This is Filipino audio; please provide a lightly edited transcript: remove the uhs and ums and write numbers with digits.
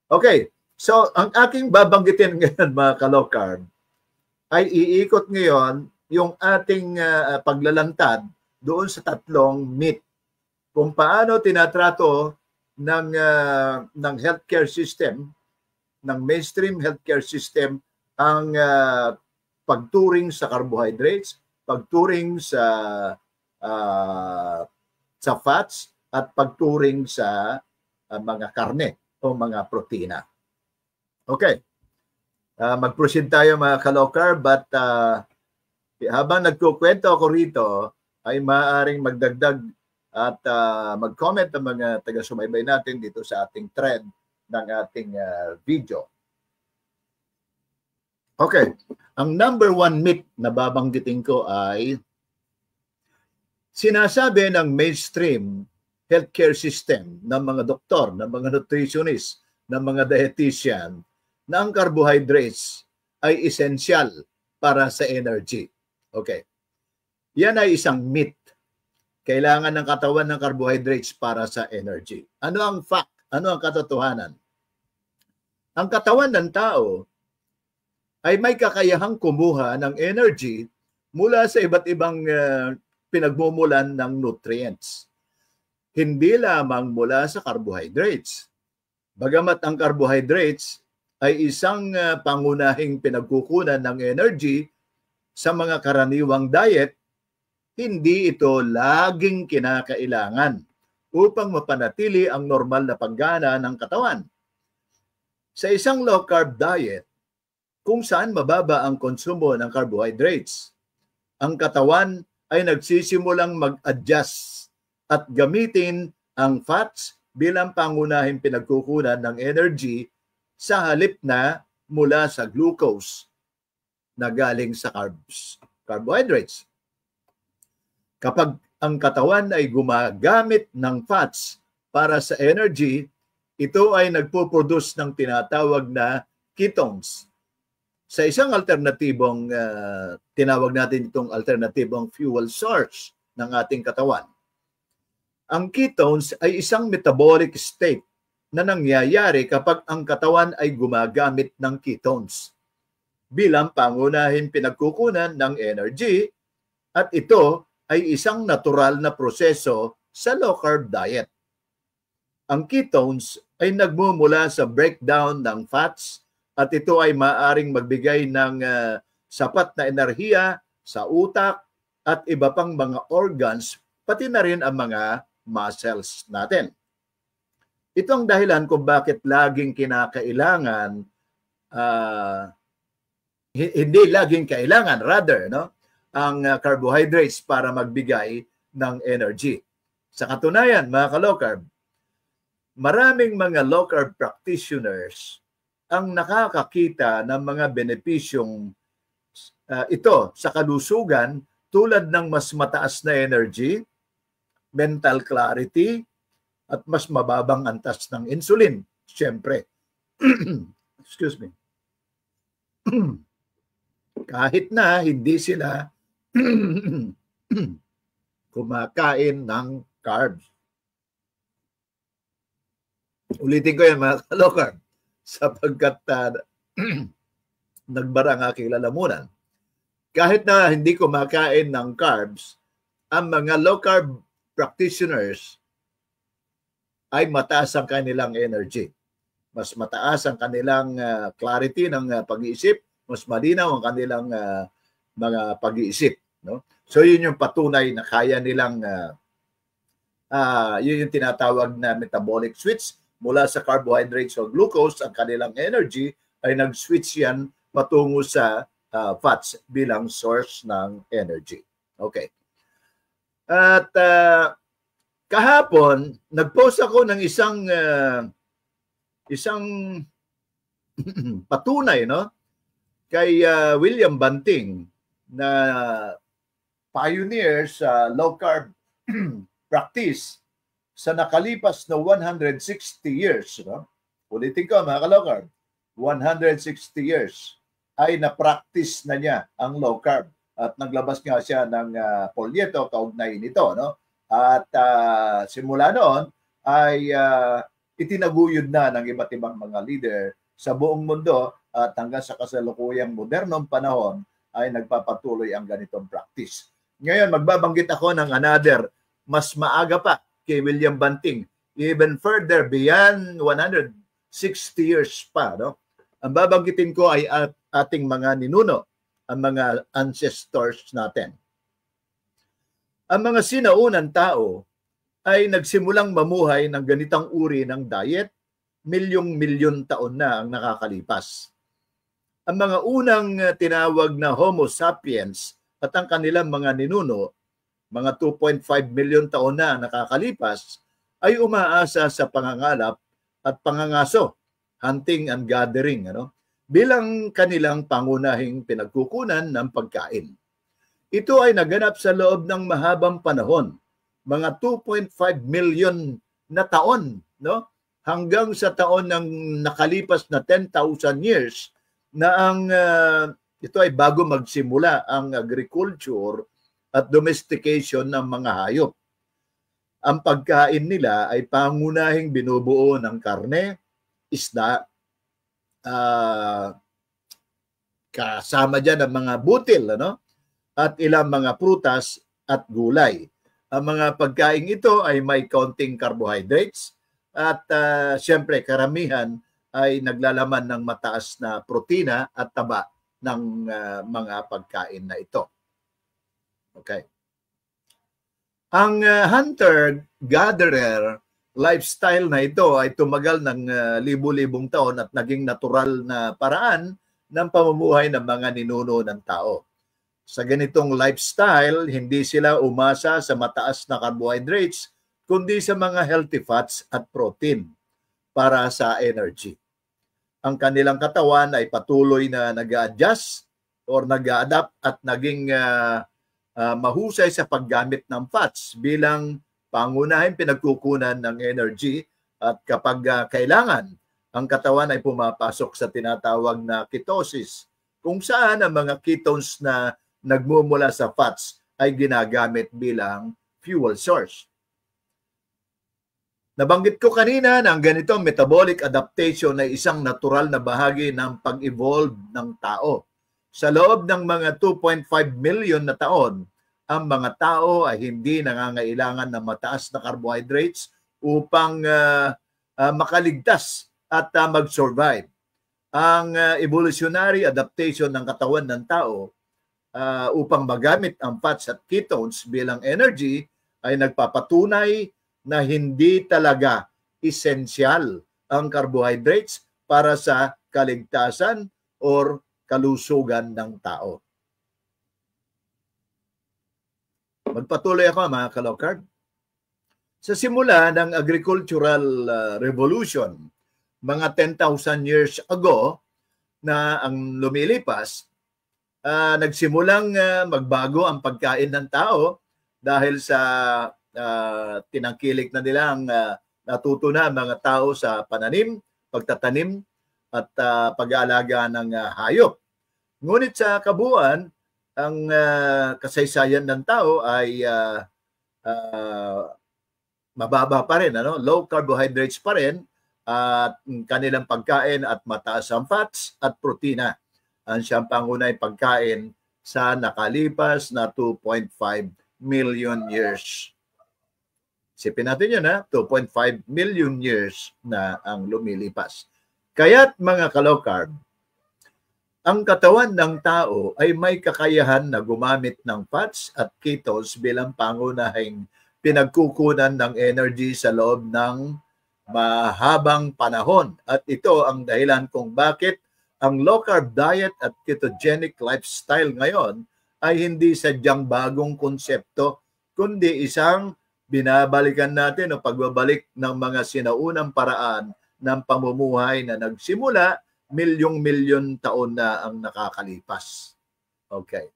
Okay, so ang aking babanggitin ngayon mga ka-low carb ay iikot ngayon yung ating paglalantad doon sa tatlong myth kung paano tinatrato ng healthcare system, ng mainstream healthcare system ang pagturing sa carbohydrates, pagturing sa fats at pagturing sa mga karne o mga protina. Okay. Mag-proceed tayo mga ka-low carb but habang nagkukwento ako rito ay maaaring magdagdag at mag-comment ang mga taga-subaybay natin dito sa ating thread ng ating video. Okay. Ang number one myth na babanggitin ko ay sinasabi ng mainstream healthcare system ng mga doktor, ng mga nutritionist, ng mga dietitian na ang carbohydrates ay essential para sa energy. Okay. Yan ay isang myth. Kailangan ng katawan ng carbohydrates para sa energy. Ano ang fact? Ano ang katotohanan? Ang katawan ng tao ay may kakayahang kumuha ng energy mula sa iba't ibang pinagmumulan ng nutrients. Hindi lamang mula sa carbohydrates. Bagamat ang carbohydrates ay isang pangunahing pinagkukunan ng energy sa mga karaniwang diet, hindi ito laging kinakailangan upang mapanatili ang normal na paggana ng katawan. Sa isang low-carb diet, kung saan mababa ang konsumo ng carbohydrates, ang katawan ay nagsisimulang mag-adjust at gamitin ang fats bilang pangunahing pinagkukunan ng energy sa halip na mula sa glucose na galing sa carbohydrates. Kapag ang katawan ay gumagamit ng fats para sa energy, ito ay nagpo-produce ng tinatawag na ketones. Sa isang alternatibong, tinawag natin itong alternatibong fuel source ng ating katawan. Ang ketones ay isang metabolic state na nangyayari kapag ang katawan ay gumagamit ng ketones bilang pangunahing pinagkukunan ng energy at ito ay isang natural na proseso sa low-carb diet. Ang ketones ay nagmumula sa breakdown ng fats at ito ay maaaring magbigay ng sapat na enerhiya sa utak at iba pang mga organs, pati na rin ang mga muscles natin. Ito ang dahilan kung bakit laging kinakailangan, hindi laging kailangan, rather, no, ang carbohydrates para magbigay ng energy. Sa katunayan, mga ka-low carb, maraming mga low carb practitioners ang nakakakita ng mga benepisyong ito sa kalusugan tulad ng mas mataas na energy, mental clarity, at mas mababang antas ng insulin. Siyempre, excuse me, kahit na hindi sila kumakain ng carbs. Ulitin ko yan mga ka-low carb sapagkat nagbara ang aking lalamunan. Kahit na hindi kumakain ng carbs, ang mga low carb practitioners ay mataas ang kanilang energy. Mas mataas ang kanilang clarity ng pag-iisip, mas malinaw ang kanilang mga pag-iisip. No? So yun yung patunay na kaya nilang, yun yung tinatawag na metabolic switch. Mula sa carbohydrates o glucose, ang kanilang energy ay nag-switch yan patungo sa fats bilang source ng energy. Okay. At kahapon, nag-post ako ng isang patunay, no, kay William Banting na pioneer sa low carb practice sa nakalipas na 160 years. No? Ulitin ko mga ka-low carb, 160 years ay na-practice na niya ang low carb at naglabas nga siya ng polyeto kaugnay nito. No? At simula noon ay itinaguyod na ng iba't ibang mga leader sa buong mundo at hanggang sa kasalukuyang modernong panahon ay nagpapatuloy ang ganitong practice. Ngayon, magbabanggit ako ng another, mas maaga pa kay William Banting, even further beyond 160 years pa. No? Ang babanggitin ko ay ating mga ninuno, ang mga ancestors natin. Ang mga sinaunang tao ay nagsimulang mamuhay ng ganitang uri ng diet, milyong-milyon taon na ang nakakalipas. Ang mga unang tinawag na Homo sapiens at ang kanilang mga ninuno, mga 2.5 milyon taon na nakakalipas, ay umaasa sa pangangalap at pangangaso, hunting and gathering, bilang kanilang pangunahing pinagkukunan ng pagkain. Ito ay naganap sa loob ng mahabang panahon, mga 2.5 million na taon, hanggang sa taon ng nakalipas na 10,000 years na ito ay bago magsimula ang agriculture at domestication ng mga hayop. Ang pagkain nila ay pangunahing binubuo ng karne, isda, kasama dyan ang mga butil, at ilang mga prutas at gulay. Ang mga pagkain ito ay may kaunting carbohydrates at siyempre karamihan ay naglalaman ng mataas na protina at taba ng mga pagkain na ito. Okay. Ang hunter-gatherer lifestyle na ito ay tumagal ng libu-libong taon at naging natural na paraan ng pamumuhay ng mga ninuno ng tao. Sa ganitong lifestyle, hindi sila umasa sa mataas na carbohydrates, kundi sa mga healthy fats at protein para sa energy. Ang kanilang katawan ay patuloy na nag-a-adjust or nag-a-adapt at naging mahusay sa paggamit ng fats bilang pangunahing pinagkukunan ng energy at kapag kailangan, ang katawan ay pumapasok sa tinatawag na ketosis kung saan ang mga ketones na nagmumula sa fats ay ginagamit bilang fuel source. Nabanggit ko kanina na ang ganitong metabolic adaptation ay isang natural na bahagi ng pag-evolve ng tao. Sa loob ng mga 2.5 million na taon, ang mga tao ay hindi nangangailangan ng mataas na carbohydrates upang makaligtas at mag-survive. Ang evolutionary adaptation ng katawan ng tao upang magamit ang fats at ketones bilang energy ay nagpapatunay na hindi talaga esensyal ang carbohydrates para sa kaligtasan or kalusugan ng tao. Magpatuloy ako mga kalokard. Sa simula ng agricultural revolution, mga 10,000 years ago na ang lumilipas, nagsimulang magbago ang pagkain ng tao dahil sa tinangkilik na nilang natuto na mga tao sa pananim, pagtatanim at pag-aalaga ng hayop. Ngunit sa kabuuan, ang kasaysayan ng tao ay mababa pa rin, low carbohydrates pa rin at kanilang pagkain at mataas ang fats at protina. Ang siyang pangunahing pagkain sa nakalipas na 2.5 million years. Isipin natin yun, 2.5 million years na ang lumilipas. Kaya't mga kalokard, ang katawan ng tao ay may kakayahan na gumamit ng fats at ketones bilang pangunahing pinagkukunan ng energy sa loob ng mahabang panahon. At ito ang dahilan kung bakit ang low-carb diet at ketogenic lifestyle ngayon ay hindi sadyang bagong konsepto, kundi isang binabalikan natin o pagbabalik ng mga sinaunang paraan ng pamumuhay na nagsimula milyong-milyon taon na ang nakakalipas. Okay.